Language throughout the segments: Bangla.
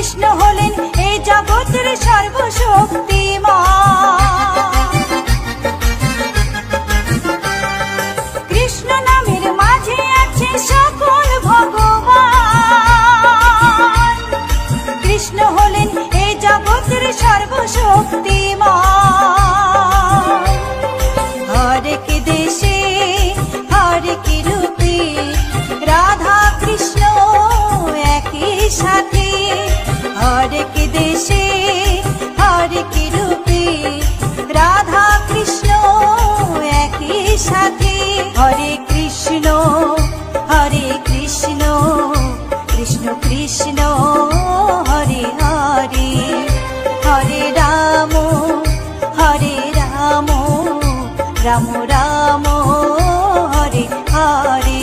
কৃষ্ণ হলেন এই জগতের সর্বশক্তিমান। কৃষ্ণ নামের মাঝে আছে সকল ভগবান। কৃষ্ণ হলেন এই জগতের সর্বশক্তিমান। হরেক দেশে হরেক রূপে রাধা কৃষ্ণ একই সাথে। হরেক দেশে হরেক রূপে রাধা কৃষ্ণ একই সাথে। হরে কৃষ্ণ কৃষ্ণ কৃষ্ণ হরে হরে। হরে রাম রাম রাম হরে হরে।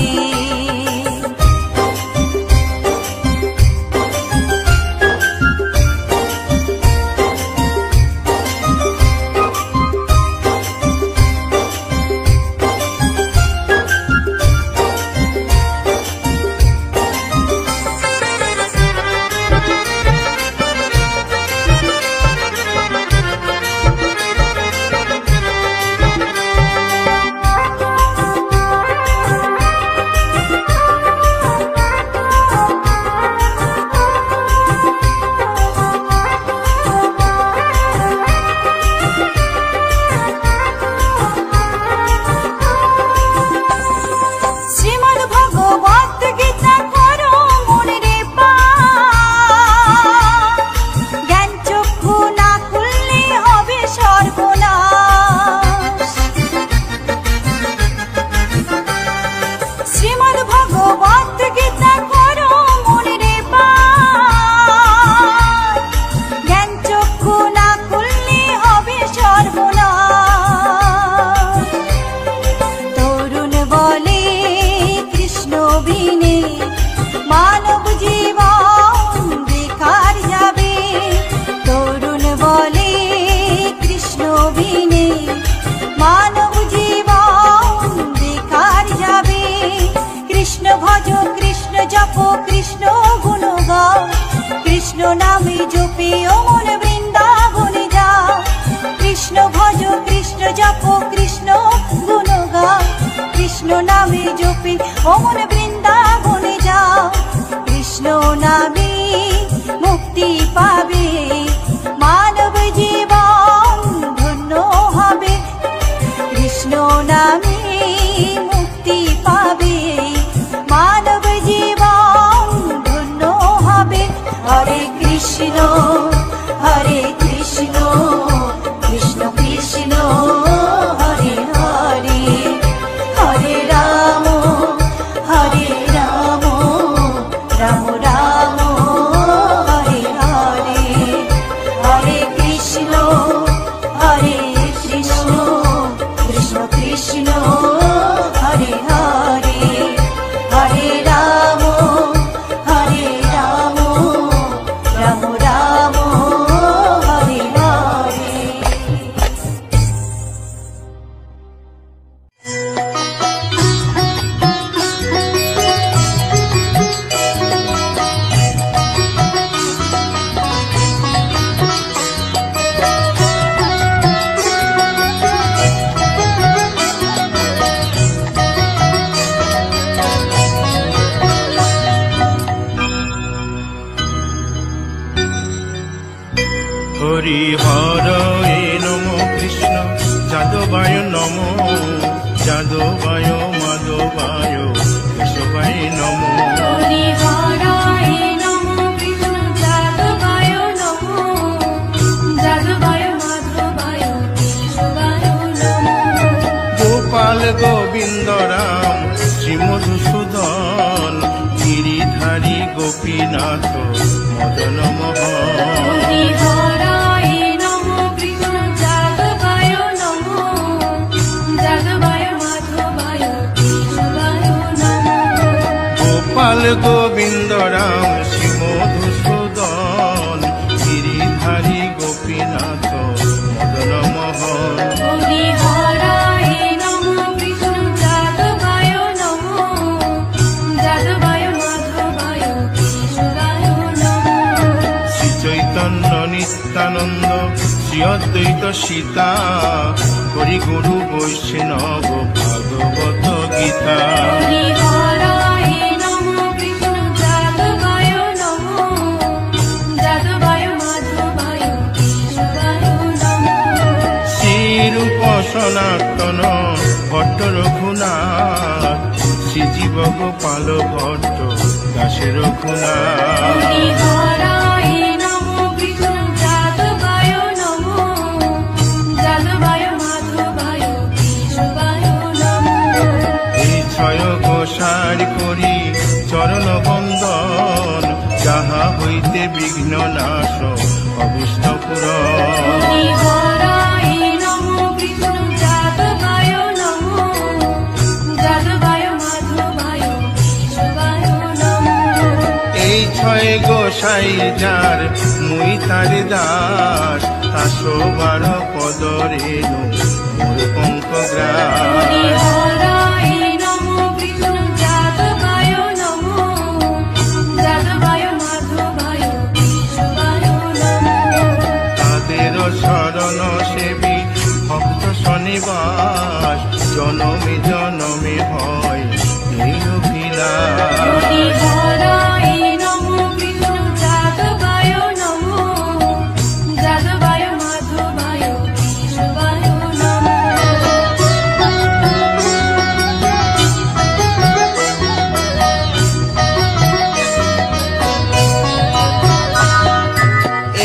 কৃষ্ণ নামে জপে ও মন বৃন্দাবনে যাও। কৃষ্ণ ভজ কৃষ্ণ জপ কৃষ্ণ গুণ গাও। কৃষ্ণ নামে জপে ও মন বৃন্দাবনে যাও। কৃষ্ণ নামে মুক্তি পাবে মানব জীবন ধন্য হবে। কৃষ্ণ নামে মুক্তি পাবে মানব জীবন ধন্য হবে। হরে কৃষ্ণ কৃষ্ণ কৃষ্ণ হরে হরে। হরে রাম রাম রাম হরে হরে। হরে কৃষ্ণ কৃষ্ণ কৃষ্ণ হরে হরে। হরে রাম রাম রাম হরে হরে। হরি হরে নম কৃষ্ণ যাদবায় নম যাদবায় মাধবায় কেশবায় নম। হরি হরে নম কৃষ্ণ যাদবায় নম যাদবায় মাধবায় কেশবায় নম। গোপাল গোবিন্দ রাম শ্রী মধুসূদন গিরিধারী গোপীনাথ মদন মোহন। হরি হরে নম কৃষ্ণ যাদবায় নম যাদবায় মাধবায় কেশবায় নম। গোপাল গোবিন্দ রাম শ্রী মধুসূদন গিরিধারী গোপীনাথ মদন মোহন। হরি হরে নম কৃষ্ণ যাদবায় নম যাদবায় মাধবায় কেশবায় নম। নিত্যানন্দ শ্রী অদ্বৈত সীতা হরি গুরু বৈষ্ণব ভাগবত গীতা। হরি হরায় নমঃ কৃষ্ণ যাদবায় নমঃ যাদবায় মাধবায় কেশবায় নমঃ। শ্রীরূপ সনাতন ভট্ট রঘুনাথ শ্রীজীব গোপাল ভট্ট দাসে রঘুনাথ। হরি হরায় নমঃ কৃষ্ণ যাদবায় নমঃ যাদবায় মাধবায় কেশবায় নমঃ। এই ছয় গোসার করি চরণ বন্দন যাহা হইতে বিঘ্ন নাশ অভীষ্ট পূরণ। হরি হরায় নমঃ কৃষ্ণ যাদবায় নমঃ যাদবায় মাধবায় কেশবায় নমঃ। এই ছয় গোসাই যার মুই তার দাস তাসো বার পদরে মোর পঙ্কগ্রাস। হরি হরায় নমঃ কৃষ্ণ যাদবায় নমঃ যাদবায় মাধবায় কেশবায় নমঃ। তাদের শরণ সেবী ভক্ত শনিবাস জনমে জনমে হয় এই অভিলাষ। হরি হরায় নমঃ কৃষ্ণ যাদবায় নমঃ যাদবায় মাধবায় কেশবায় নমঃ।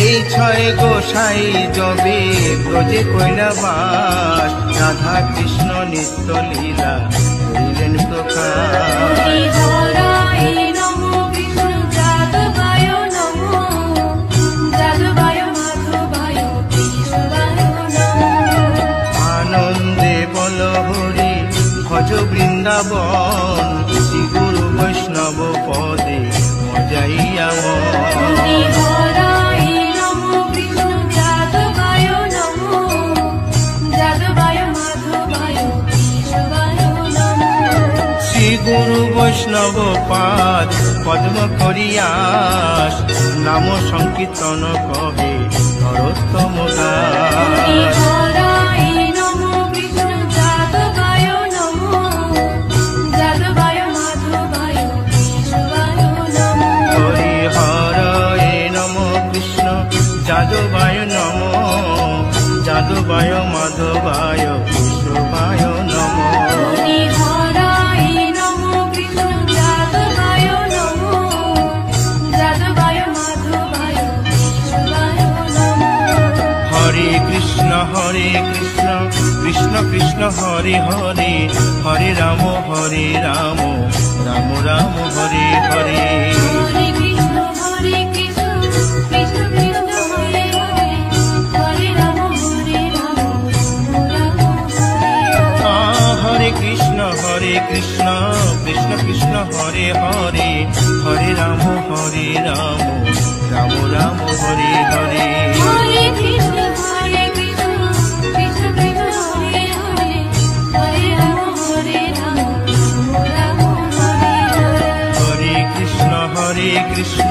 এই ছয় গোসাই যবে ব্রজে কৈলাবাস রাধা কৃষ্ণ নিত্য লীলা করিলেন প্রকাশ। হরি হরায় নমঃ কৃষ্ণ যাদবায় নমঃ যাদবায় মাধবায় কেশবায় নমঃ। আনন্দে বল হরি ভজ বৃন্দাবন শ্রী গুরু বৈষ্ণব পদে মজাইয়া হরি হরায় নমঃ কৃষ্ণ যাদবায় নমঃ যাদবায় মাধবায় কেশবায় নমঃ। শ্রী গুরু বৈষ্ণব পাদ পদ্ম করিয়াস নাম সংকীর্তন কহে নরোত্তম দাস। হরি হরায় নমঃ কৃষ্ণ যাদবায় নমঃ যাদবায় মাধবায় কেশবায় নমঃ। হরি হরয়ে নম কৃষ্ণ যাদবায় নম যাদবায় মাধবায় কেশবায় নম। হরি হরায় নমঃ কৃষ্ণ যাদবায় নমঃ যাদবায় মাধবায় কেশবায় নমঃ। হরে কৃষ্ণ কৃষ্ণ কৃষ্ণ হরে হরে হরে রাম রাম রাম হরে হরে। হরে কৃষ্ণ কৃষ্ণ কৃষ্ণ হরে হরে হরে রাম রাম হরে হরে। হরে কৃষ্ণ কৃষ্ণ কৃষ্ণ হরে হরে হরে রাম রাম রাম হরে হরে। হরে কৃষ্ণ কৃষ্ণ কৃষ্ণ কৃষ্ণ হরে হরে হরে রাম রাম হরে হরে। হরে কৃষ্ণ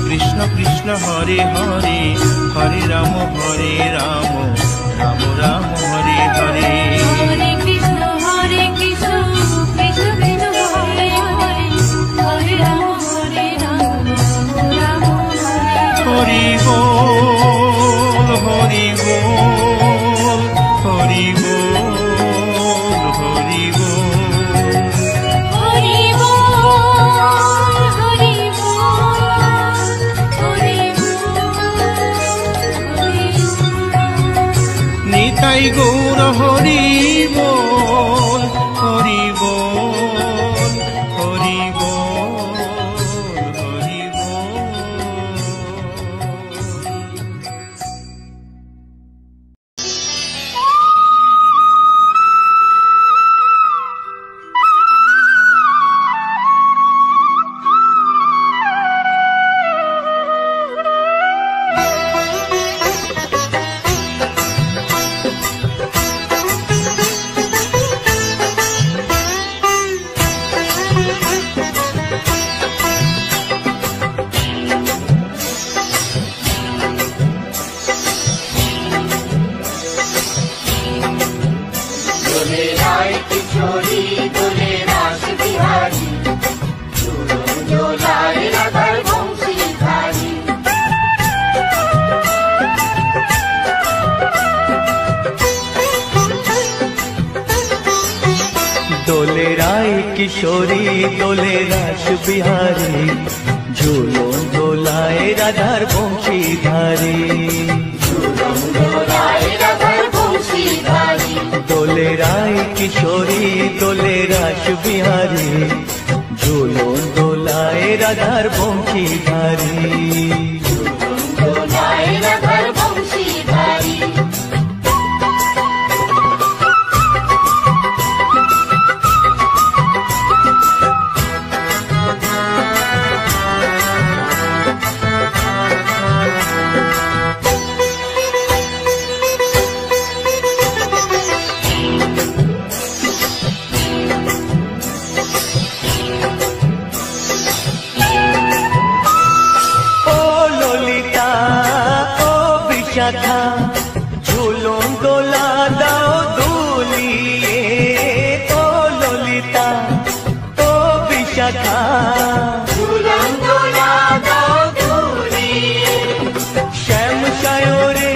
কৃষ্ণ কৃষ্ণ হরে হরে হরে রাম রাম রাম হরে হরে। হরে কৃষ্ণ কৃষ্ণ কৃষ্ণ কৃষ্ণ হরে হরে হরে রাম রাম হরে হরে। হরি বল হরি বল হরি বল হরি বল। হরি বল হরি বল হরি বল। নিতাই গৌর হরি বল হরি বল হরি বল হরি বল। কিশোরী দোলে রাস বিহারী, ঝুলন দোলায় রাধার বংশীধারী। দোলে রায় কিশোরী দোলে রাস বিহারী, ঝুলন দোলায় রাধার বংশীধারী। ঝুলন দোলায় রাধার বংশীধারী। দোলে রায় কিশোরী দোলে রাস বিহারী, ঝুলন দোলায় রাধার বংশীধারী। ঝুলন দোলায় রাধার বংশীধারী। বিশাখা ঝুলন দোলা দাও দুলিয়ে, ও ললিতা ও বিশাখা ঝুলন দোলা দাও দুলিয়ে। শ্যাম সায়রে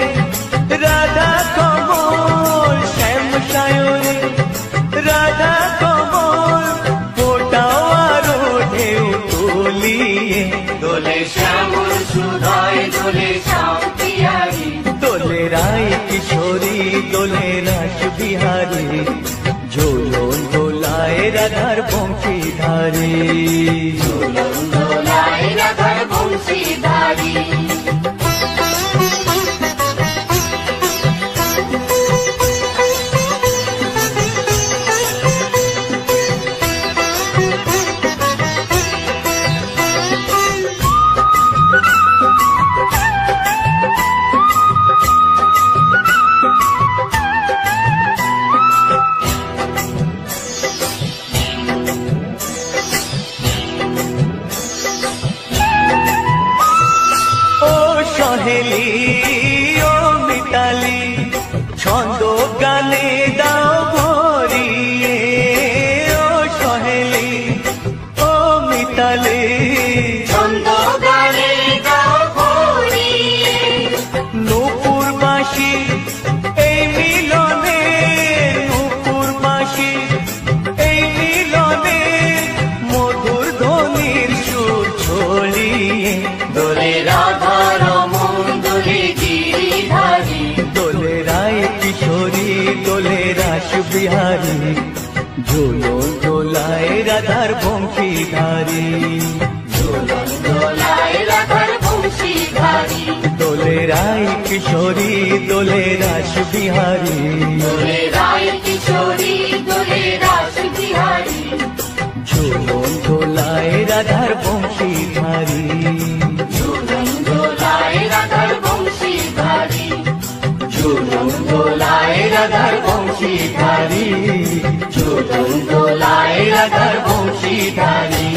রাধা কমল, শ্যাম সায়রে রাধা কমল, ফোটাও আরো ঢেউ তুলিয়ে। দোলে শ্যামল সুধায় দোলে শ্যাম পিয়ারী। দোলে রায় কিশোরী দোলে রাস বিহারী, ঝুলন দোলায় রাধার বংশীধারী। ঝুলন দোলায় রাধার বংশীধারী। সহেলি ও মিতালি ছন্দ গানে দাও ভরিয়ে, ও সহেলি ও মিতালি ছন্দ গানে দাও ভরিয়ে। নূপুর বাঁশি এই মিলনে, নূপুর বাঁশি এই মিলনে, মধুর ধ্বনির সুর ছড়িয়ে। দোলে রাধা রমন দোলে গিরিধারী। দোলে রায় কিশোরী দোলে রাস বিহারী, ঝুলন দোলায় রাধার বংশীধারী। ঝুলন দোলায় রাধার বংশীধারী। দোলে রায় কিশোরী দোলে রাস বিহারী, দোলে রায় কিশোরী দোলে রাস বিহারী। ঝুলন দোলায় রাধার বংশীধারী। ঝুলন দোলায় রাধার বংশীধারী। ঝুলন দোলায় রাধার বংশীধারী। ঝুলন দোলায় রাধার বংশীধারী।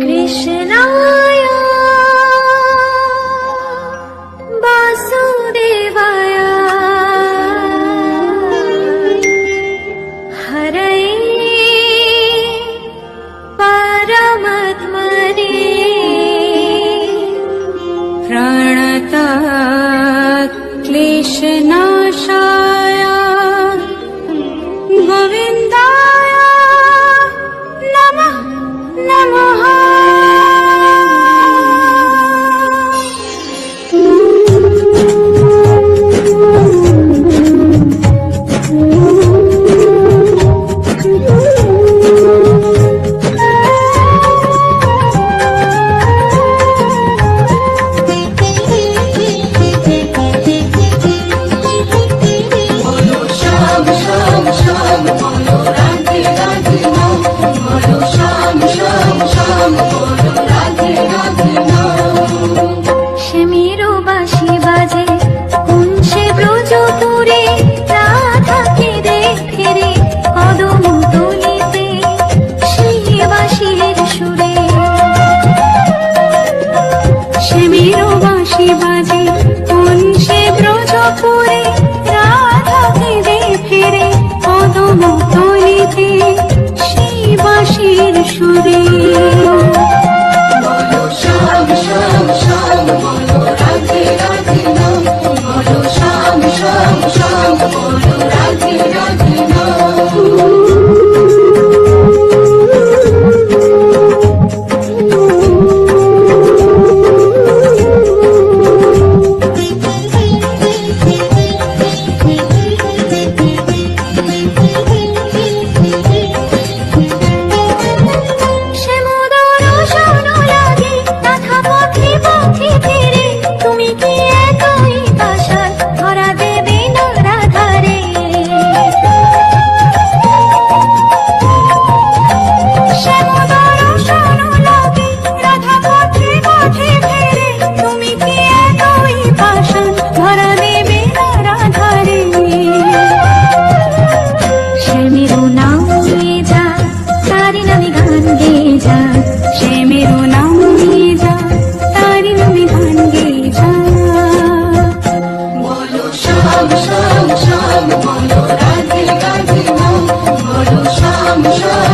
কৃষ্ণায় বাসুদেবায় হরয়ে পরমাত্মনে প্রণতাৎ ক্লেশনাশায় গোবিন্দায় নমঃ নমঃ।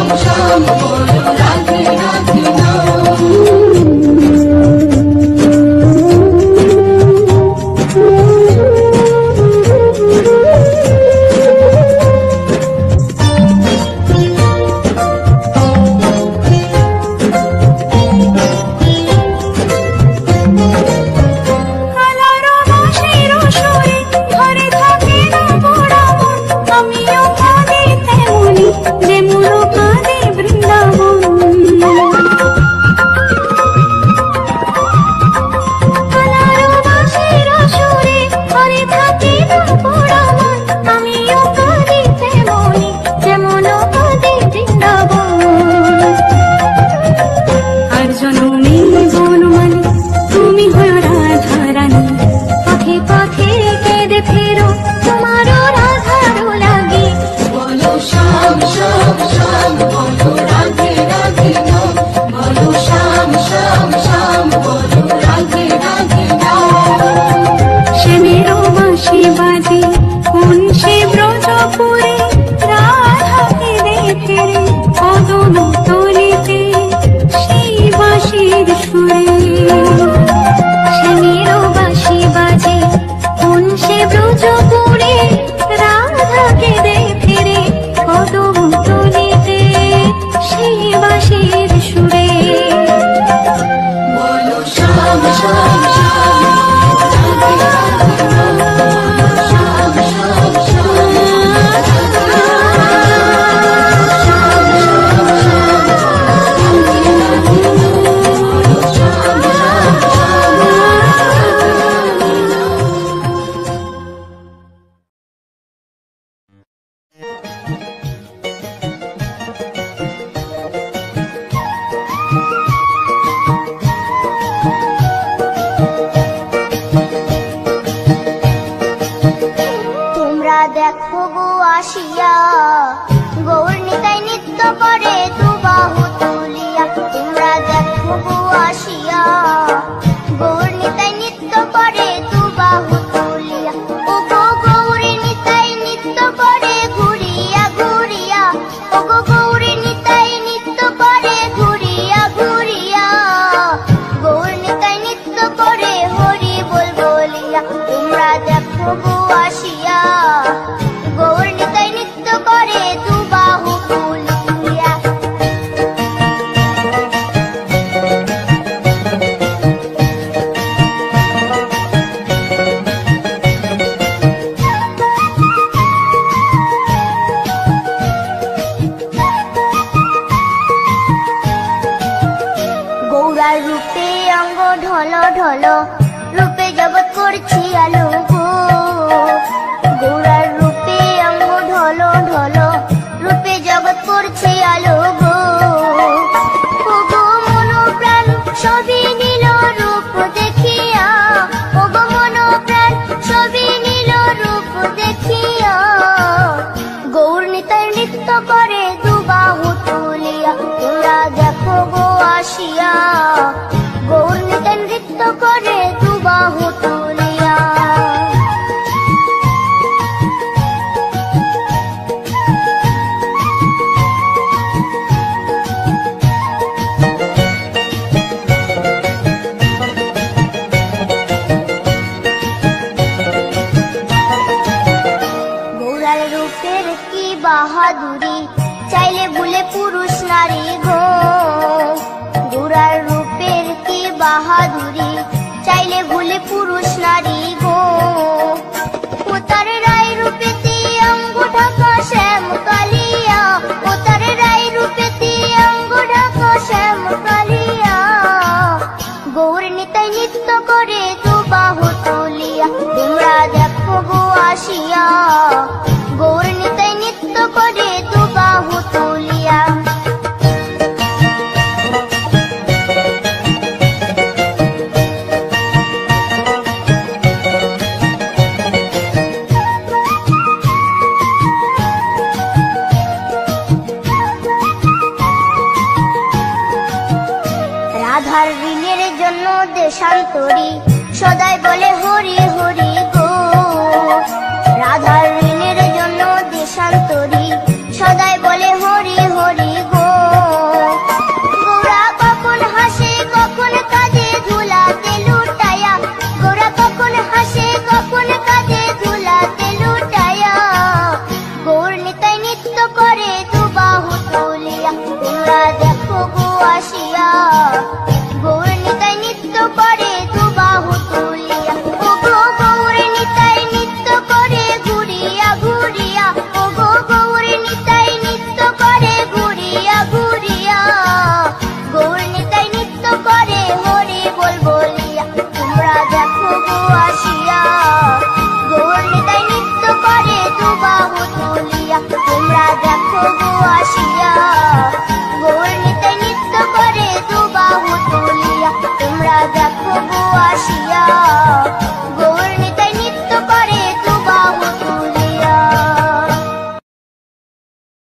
শ্যাম শ্যাম বলো রাধে রাধে নাম। দেখো গো আসিয়া গৌর নিতাই নৃত্য করে দু বাহু তুলিয়া। তোমরা দেখো গো আসিয়া গৌর নিতাই নৃত্য করে দু বাহু তুলিয়া। ও গো গৌরী নিতাই নৃত্য করে ঘুরিয়া ঘুরিয়া। ও গো গৌরী নিতাই নৃত্য করে ঘুরিয়া ঘুরিয়া। গৌর নিতাই নৃত্য করে হরি বল বলিয়া। তোমরা দেখো গো আসিয়া গৌর নিতাই নৃত্য করে দু বাহু তুলিয়া। গৌরার রূপে অঙ্গ ঢল ঢল রূপে জগৎ করছি আলো গো। গৌরার রূপে অঙ্গ ঢল ঢল রূপে জগৎ করছে আলো গো। ও গো মন প্রাণ সবই নীল রূপ দেখিয়া। ও গো মন প্রাণ সবই নীল রূপ দেখিয়া। গৌর নিতাই নৃত্য করে দু বাহু তুলিয়া। তোমরা দেখো গো আসিয়া গৌর নিতাই নৃত্য করে দু বাহু তুলিয়া। গৌরার রূপের কি বাহাদুরি চাইলে ভুলে পুরুষ নারী গো। গৌরার রূপের কি বাহাদুরি চাইলে ভুলে পুরুষ নারী গো। ও তার রায় রূপেতে অঙ্গ ঢাকা শ্যাম কালিয়া। ও তার রায় রূপেতে অঙ্গ ঢাকা শ্যাম কালিয়া। গৌর নিতাই নৃত্য করে দু বাহু তুলিয়া। তোমরা দেখো গো আসিয়া গৌর নিতাই নৃত্য করে দু বাহু তুলিয়া। রাধার ঋণের জন্য দেশান্তরী সদাই বলে হরি হরি গো। রাধার